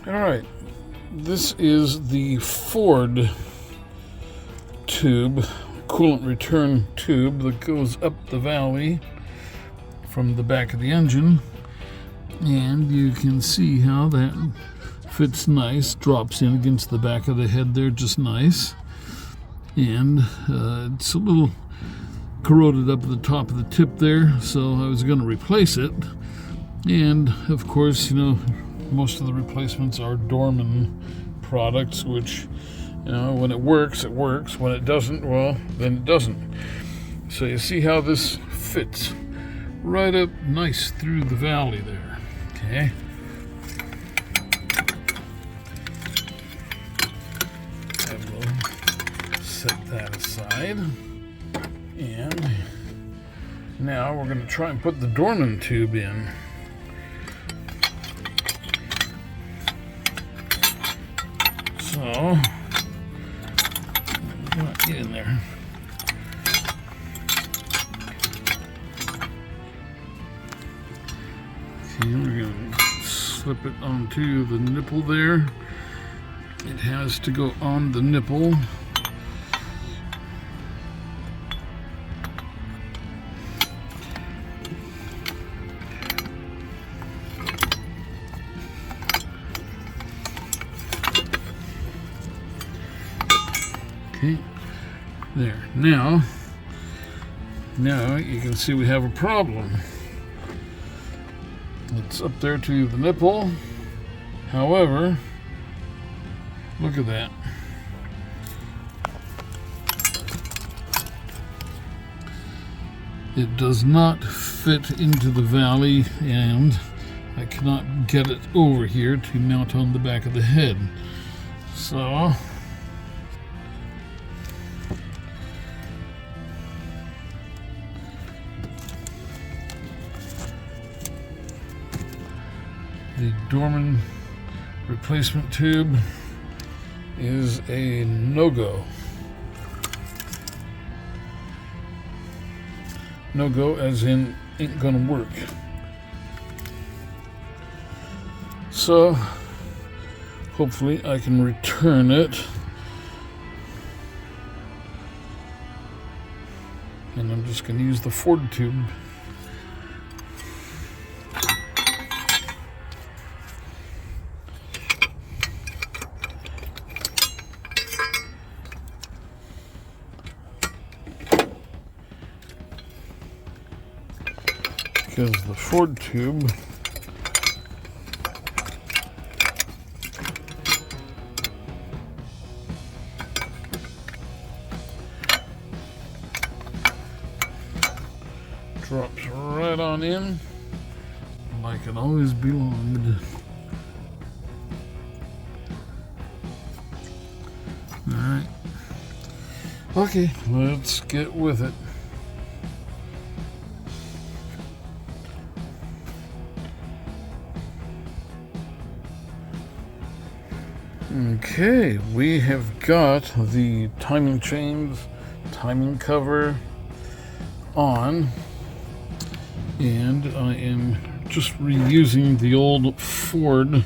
All right, this is the Ford tube, coolant return tube that goes up the valley from the back of the engine, and you can see how that fits nice, drops in against the back of the head there just nice, and it's a little corroded up at the top of the tip there, so I was going to replace it. And of course, you know, most of the replacements are Dorman products, which, you know, when it works, it works. When it doesn't, well, then it doesn't. So you see how this fits right up nice through the valley there. Okay. I will set that aside. And now we're going to try and put the Dorman tube in. So, get in there. See, we're going to slip it onto the nipple there. It has to go on the nipple. Okay, there. Now you can see we have a problem. It's up there to the nipple. However, look at that. It does not fit into the valley, and I cannot get it over here to mount on the back of the head. So the Dorman replacement tube is a no-go. No-go as in ain't gonna work. So hopefully I can return it. And I'm just gonna use the Ford tube. Because the Ford tube drops right on in like it always belonged. Alright. Okay, let's get with it. Okay, we have got the timing chains, timing cover on, and I am just reusing the old Ford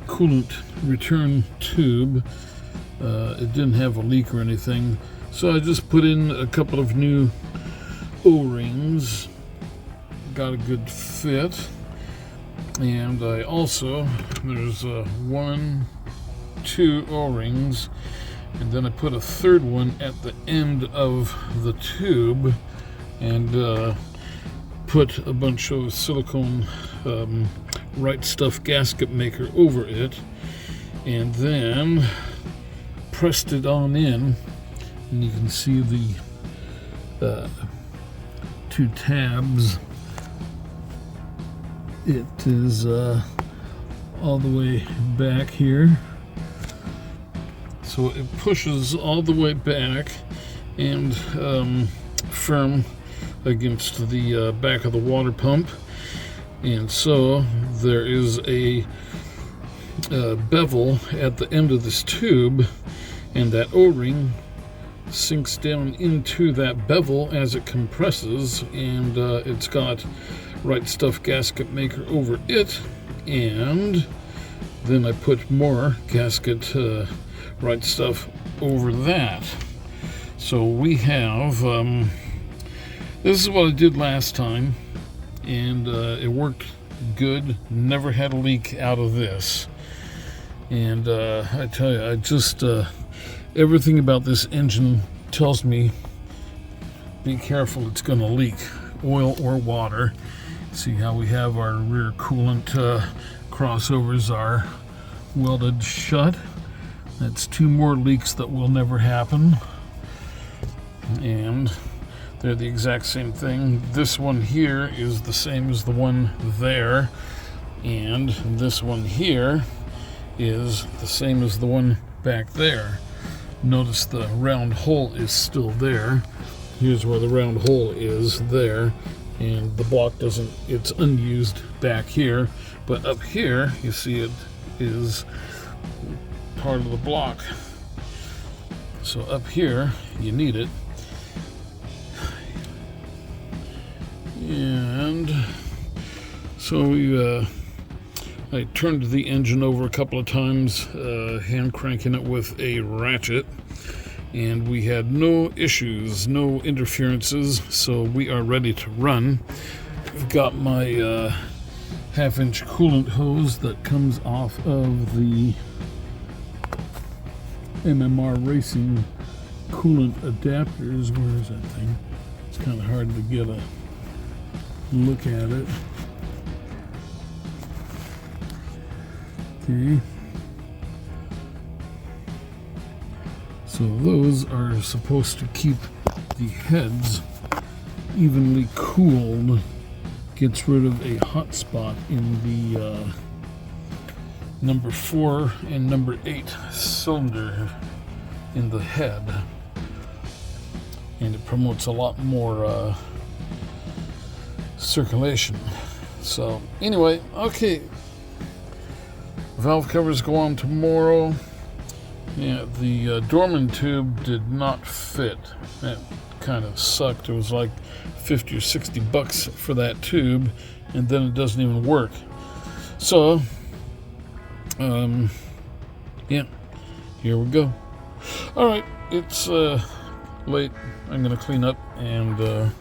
coolant return tube. It didn't have a leak or anything, so I just put in a couple of new O-rings. Got a good fit. And I also, there's 1, 2 O-rings, and then I put a third one at the end of the tube, and put a bunch of silicone right stuff gasket maker over it, and then pressed it on in, and you can see the 2 tabs. It is all the way back here, so it pushes all the way back and firm against the back of the water pump, and so there is a bevel at the end of this tube, and that O-ring sinks down into that bevel as it compresses, and it's got Right Stuff gasket maker over it, and then I put more gasket Right Stuff over that. So we have, this is what I did last time, and it worked good. Never had a leak out of this. And I tell you, I just, everything about this engine tells me, be careful, it's going to leak, oil or water. See how we have our rear coolant crossovers are welded shut. That's 2 more leaks that will never happen. And they're the exact same thing. This one here is the same as the one there. And this one here is the same as the one back there. Notice the round hole is still there. Here's where the round hole is there. And the block doesn't, it's unused back here. But up here, you see it is part of the block. So up here, you need it. And so we, I turned the engine over a couple of times, hand cranking it with a ratchet, and we had no issues, no interferences, so we are ready to run. I've got my 1/2-inch coolant hose that comes off of the MMR Racing coolant adapters. Where is that thing? It's kind of hard to get a look at it. Okay. So those are supposed to keep the heads evenly cooled. Gets rid of a hot spot in the number 4 and number 8 cylinder in the head. And it promotes a lot more circulation. So anyway, okay, valve covers go on tomorrow. Yeah, the Dorman tube did not fit. That kind of sucked. It was like 50 or 60 bucks for that tube, and then it doesn't even work. So yeah, here we go. All right, it's late. I'm gonna clean up, and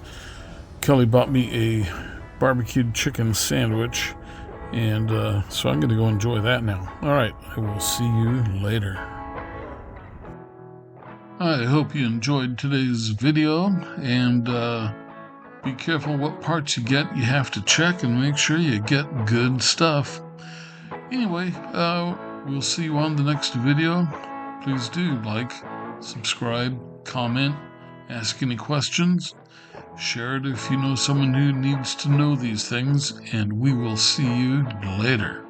Kelly bought me a barbecued chicken sandwich, and so I'm gonna go enjoy that now. All right, I will see you later. I hope you enjoyed today's video, and be careful what parts you get. You have to check and make sure you get good stuff. Anyway, we'll see you on the next video. Please do like, subscribe, comment, ask any questions, share it if you know someone who needs to know these things, and we will see you later.